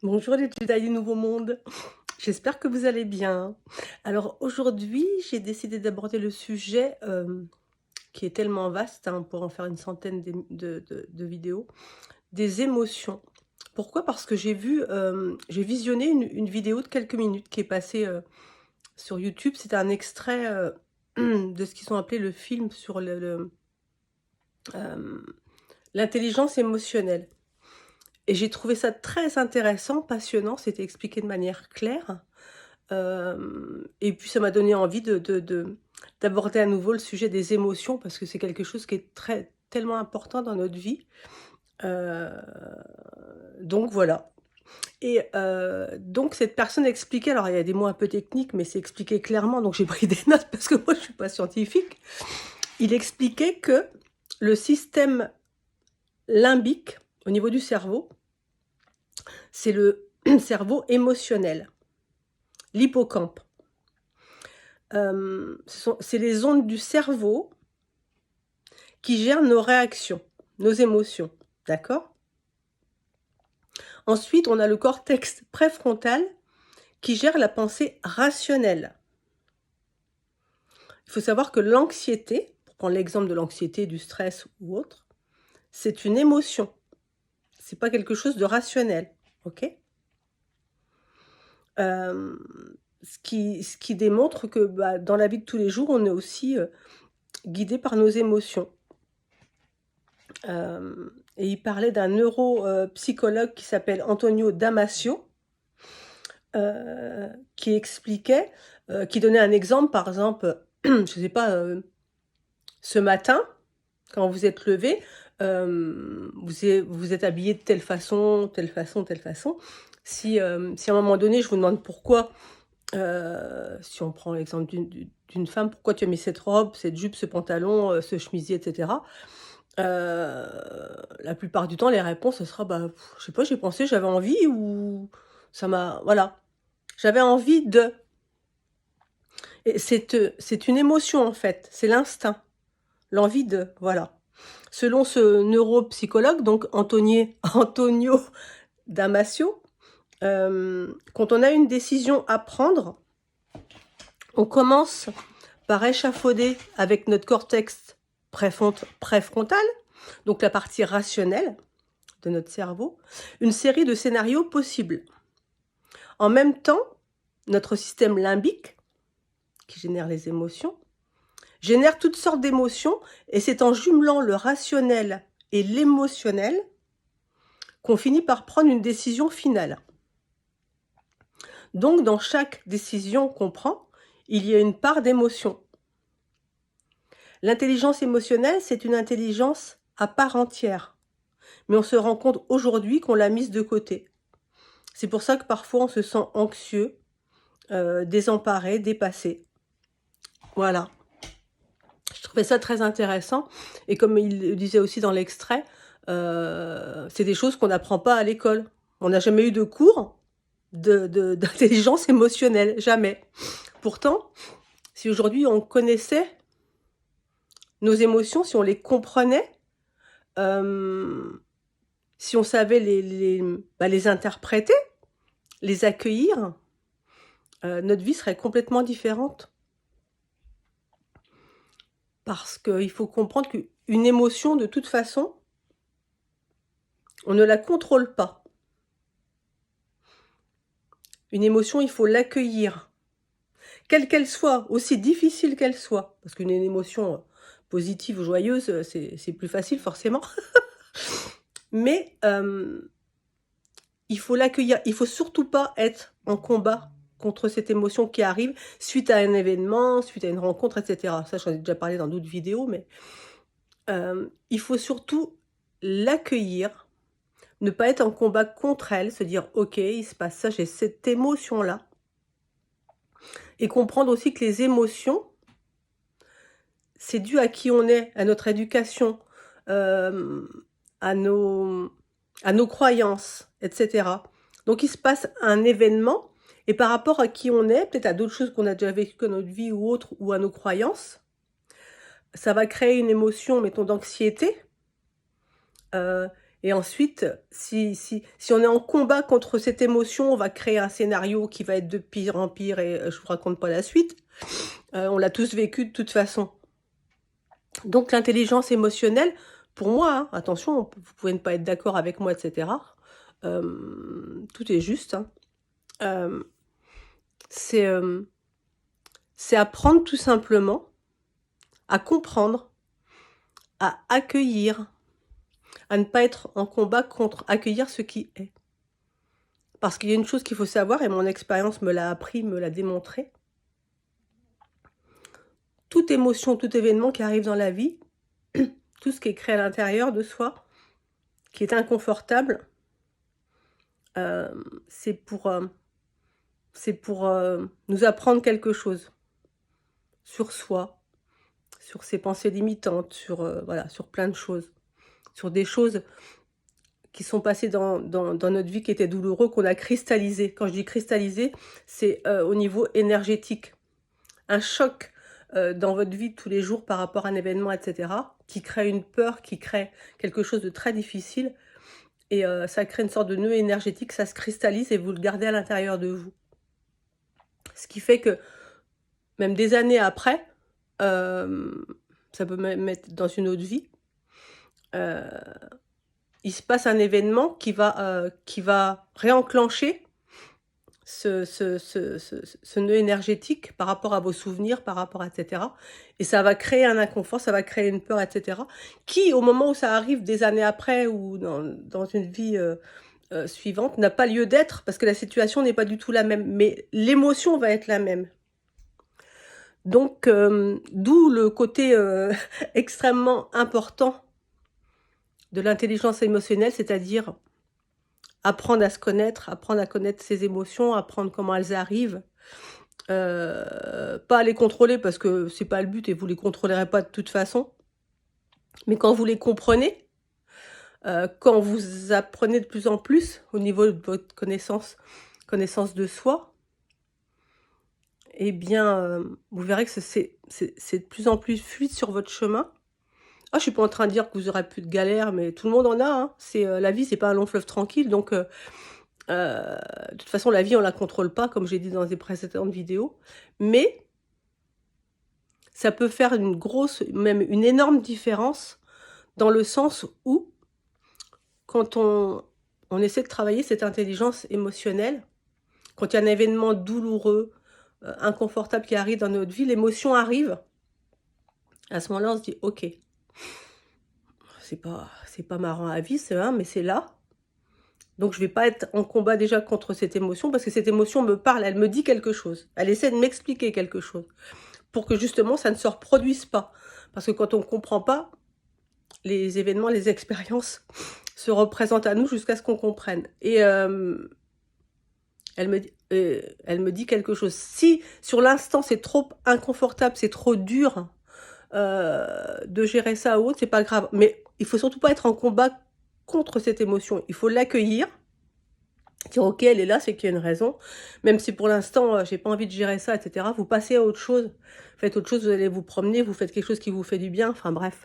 Bonjour les Jedi du Nouveau Monde, j'espère que vous allez bien. Alors aujourd'hui, j'ai décidé d'aborder le sujet qui est tellement vaste, hein, on pourrait en faire une centaine de vidéos, des émotions. Pourquoi? Parce que j'ai visionné une vidéo de quelques minutes qui est passée sur YouTube. C'est un extrait de ce qu'ils ont appelé le film sur euh, l'intelligence émotionnelle. Et j'ai trouvé ça très intéressant, passionnant, c'était expliqué de manière claire. Et puis ça m'a donné envie d'aborder à nouveau le sujet des émotions parce que c'est quelque chose qui est tellement important dans notre vie. Heu, donc voilà. Et donc cette personne expliquait, alors il y a des mots un peu techniques, mais c'est expliqué clairement, donc j'ai pris des notes parce que moi je suis pas scientifique. Il expliquait que le système limbique, au niveau du cerveau, c'est le cerveau émotionnel, l'hippocampe. C'est les ondes du cerveau qui gèrent nos réactions, nos émotions, d'accord? Ensuite, on a le cortex préfrontal qui gère la pensée rationnelle. Il faut savoir que l'anxiété, pour prendre l'exemple de l'anxiété, du stress ou autre, c'est une émotion. C'est pas quelque chose de rationnel, OK? Hem, ce qui démontre que, bah, dans la vie de tous les jours, on est aussi, guidé par nos émotions. Et il parlait d'un psychologue qui s'appelle Antonio Damasio, qui expliquait, qui donnait un exemple, par exemple, je sais pas, ce matin, quand vous êtes levé, vous êtes habillé de telle façon, telle façon, telle façon. Si à un moment donné, je vous demande pourquoi, si on prend l'exemple d'une femme: «Pourquoi tu as mis cette robe, cette jupe, ce pantalon, ce chemisier?» et cetera. La plupart du temps, les réponses, ce sera: «Bah, je sais pas, j'ai pensé, j'avais envie ou ça m'a voilà, j'avais envie de». Et c'est une émotion, en fait, c'est l'instinct, l'envie de, voilà. Selon ce neuropsychologue, donc Antonio Damasio, quand on a une décision à prendre, on commence par échafauder avec notre cortex préfrontal, donc la partie rationnelle de notre cerveau, une série de scénarios possibles. En même temps, notre système limbique, qui génère les émotions, génère toutes sortes d'émotions, et c'est en jumelant le rationnel et l'émotionnel qu'on finit par prendre une décision finale. Donc dans chaque décision qu'on prend, il y a une part d'émotion. L'intelligence émotionnelle, c'est une intelligence à part entière, mais on se rend compte aujourd'hui qu'on l'a mise de côté. C'est pour ça que parfois on se sent anxieux, désemparé, dépassé. Voilà. Je trouvais ça très intéressant, et comme il le disait aussi dans l'extrait, c'est des choses qu'on n'apprend pas à l'école. On n'a jamais eu de cours d'intelligence émotionnelle, jamais. Pourtant, si aujourd'hui on connaissait nos émotions, si on les comprenait, hem, si on savait les interpréter, les accueillir, notre vie serait complètement différente. Parce qu'il faut comprendre qu'une émotion, de toute façon, on ne la contrôle pas. Une émotion, il faut l'accueillir, quelle qu'elle soit, aussi difficile qu'elle soit. Parce qu'une émotion, positive ou joyeuse, c'est plus facile forcément. Mais, il faut l'accueillir. Il faut surtout pas être en combat contre cette émotion qui arrive suite à un événement, suite à une rencontre, et cetera. Ça, j'en ai déjà parlé dans d'autres vidéos, mais, il faut surtout l'accueillir. Ne pas être en combat contre elle, se dire: «OK, il se passe ça, j'ai cette émotion-là», et comprendre aussi que les émotions, c'est dû à qui on est, à notre éducation, hem, à nos à nos croyances, et cetera. Donc il se passe un événement, et par rapport à qui on est, peut-être à d'autres choses qu'on a déjà vécues dans notre vie ou autres, ou à nos croyances, ça va créer une émotion, mettons, d'anxiété, heu Et ensuite, si on est en combat contre cette émotion, on va créer un scénario qui va être de pire en pire et je vous raconte pas la suite. On l'a tous vécu de toute façon. Donc l'intelligence émotionnelle, pour moi, hein, attention, vous pouvez ne pas être d'accord avec moi, etc. Tout est juste, hein. C'est apprendre tout simplement à comprendre, à accueillir, à ne pas être en combat contre accueillir ce qui est. Parce qu'il y a une chose qu'il faut savoir, et mon expérience me l'a appris, me l'a démontré. Toute émotion, tout événement qui arrive dans la vie, tout ce qui est créé à l'intérieur de soi, qui est inconfortable, c'est pour nous apprendre quelque chose sur soi, sur ses pensées limitantes, voilà, sur plein de choses, sur des choses qui sont passées dans notre vie qui étaient douloureux, qu'on a cristallisé. Quand je dis cristallisé, c'est au niveau énergétique. Un choc dans votre vie de tous les jours par rapport à un événement, etc., qui crée une peur, qui crée quelque chose de très difficile, et ça crée une sorte de nœud énergétique, ça se cristallise et vous le gardez à l'intérieur de vous. Ce qui fait que, même des années après, ça peut même être dans une autre vie, il se passe un événement qui va réenclencher ce nœud énergétique par rapport à vos souvenirs, par rapport à etc. Et ça va créer un inconfort, ça va créer une peur, etc. Qui, au moment où ça arrive des années après ou dans une vie suivante, n'a pas lieu d'être parce que la situation n'est pas du tout la même. Mais l'émotion va être la même. Donc, d'où le côté extrêmement important de l'intelligence émotionnelle, c'est-à-dire apprendre à se connaître, apprendre à connaître ses émotions, apprendre comment elles arrivent. Pas à les contrôler parce que c'est pas le but et vous les contrôlerez pas de toute façon. Mais quand vous les comprenez, quand vous apprenez de plus en plus au niveau de votre connaissance de soi, eh bien, vous verrez que c'est de plus en plus fluide sur votre chemin. Ah, je suis pas en train de dire que vous aurez plus de galères, mais tout le monde en a, hein. La vie, c'est pas un long fleuve tranquille, donc de toute façon, la vie, on la contrôle pas, comme j'ai dit dans des précédentes vidéos. Mais ça peut faire une grosse, même une énorme différence, dans le sens où, quand on essaie de travailler cette intelligence émotionnelle, quand il y a un événement douloureux, inconfortable qui arrive dans notre vie, l'émotion arrive. À ce moment-là, on se dit, ok, c'est pas marrant à vivre, mais c'est là. Donc je vais pas être en combat déjà contre cette émotion, parce que cette émotion me parle, elle me dit quelque chose. Elle essaie de m'expliquer quelque chose, pour que justement ça ne se reproduise pas. Parce que quand on ne comprend pas, les événements, les expériences se représentent à nous jusqu'à ce qu'on comprenne. Et elle me dit quelque chose. Si sur l'instant c'est trop inconfortable, c'est trop dur de gérer ça ou autre, c'est pas grave. Mais il faut surtout pas être en combat contre cette émotion. Il faut l'accueillir, dire ok, elle est là, c'est qu'il y a une raison. Même si pour l'instant j'ai pas envie de gérer ça, etc. Vous passez à autre chose. Faites autre chose, vous allez vous promener, vous faites quelque chose qui vous fait du bien. Enfin bref.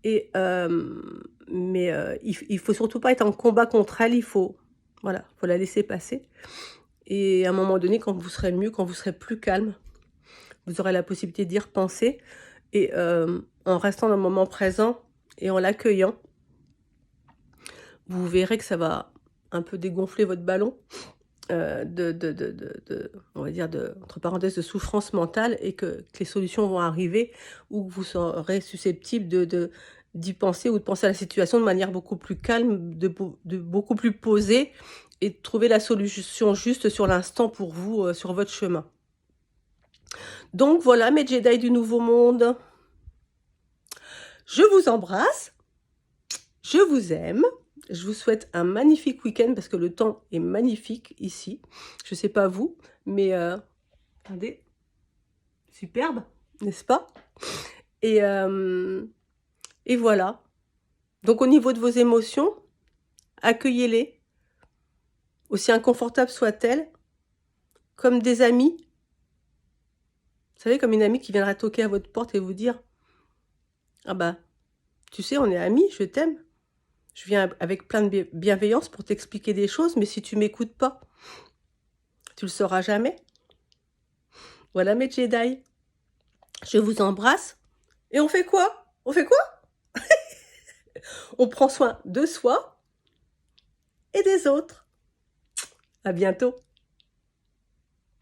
Et il faut surtout pas être en combat contre elle. Voilà, faut la laisser passer. Et à un moment donné, quand vous serez mieux, quand vous serez plus calme, vous aurez la possibilité d'y repenser. Et en restant dans le moment présent et en l'accueillant, vous verrez que ça va un peu dégonfler votre ballon on va dire, entre parenthèses, de souffrance mentale, et que les solutions vont arriver, ou que vous serez susceptible d'y penser, ou de penser à la situation de manière beaucoup plus calme, de beaucoup plus posée, et de trouver la solution juste sur l'instant pour vous, sur votre chemin. Donc voilà mes Jedi du Nouveau Monde. Je vous embrasse, je vous aime. Je vous souhaite un magnifique week-end parce que le temps est magnifique ici. Je ne sais pas vous, mais regardez, superbe, n'est-ce pas? Et voilà. Donc au niveau de vos émotions, accueillez-les, aussi inconfortables soient-elles, comme des amis. Vous savez, comme une amie qui viendra toquer à votre porte et vous dire « Ah bah, tu sais, on est amis, je t'aime. Je viens avec plein de bienveillance pour t'expliquer des choses, mais si tu m'écoutes pas, tu le sauras jamais. Voilà mes Jedi. Je vous embrasse. Et on fait quoi? On fait quoi? On prend soin de soi et des autres. À bientôt.